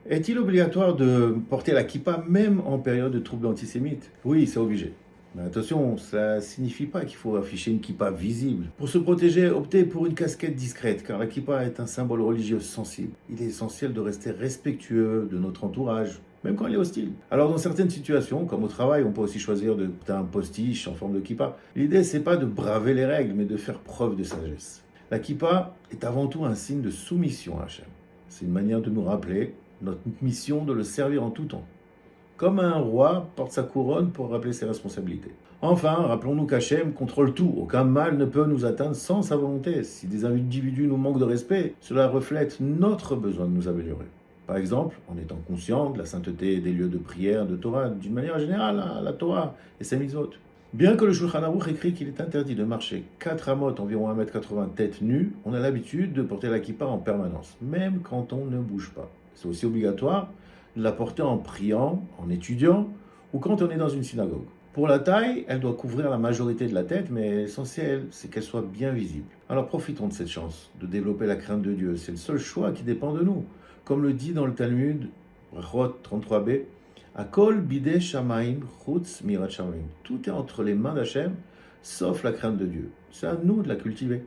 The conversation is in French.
Est-il obligatoire de porter la kippa même en période de troubles antisémites? Oui, c'est obligé. Mais attention, ça ne signifie pas qu'il faut afficher une kippa visible. Pour se protéger, optez pour une casquette discrète, car la kippa est un symbole religieux sensible. Il est essentiel de rester respectueux de notre entourage, même quand il est hostile. Alors dans certaines situations, comme au travail, on peut aussi choisir de porter un postiche en forme de kippa. L'idée, c'est pas de braver les règles, mais de faire preuve de sagesse. La kippa est avant tout un signe de soumission à Hachem. C'est une manière de nous rappeler notre mission de le servir en tout temps. Comme un roi porte sa couronne pour rappeler ses responsabilités. Enfin, rappelons-nous qu'Hachem contrôle tout. Aucun mal ne peut nous atteindre sans sa volonté. Si des individus nous manquent de respect, cela reflète notre besoin de nous améliorer. Par exemple, en étant conscient de la sainteté des lieux de prière, de Torah, d'une manière générale, la Torah et ses mitzvot. Bien que le Shulchan Aruch écrit qu'il est interdit de marcher 4 amotes, environ 1,80 m tête nue, on a l'habitude de porter la kippa en permanence, même quand on ne bouge pas. C'est aussi obligatoire de la porter en priant, en étudiant ou quand on est dans une synagogue. Pour la taille, elle doit couvrir la majorité de la tête, mais l'essentiel, c'est qu'elle soit bien visible. Alors profitons de cette chance de développer la crainte de Dieu. C'est le seul choix qui dépend de nous. Comme le dit dans le Talmud, Brachot 33b, Akol bide shamaim chutz mirat shamaim. Tout est entre les mains d'Hachem, sauf la crainte de Dieu. C'est à nous de la cultiver.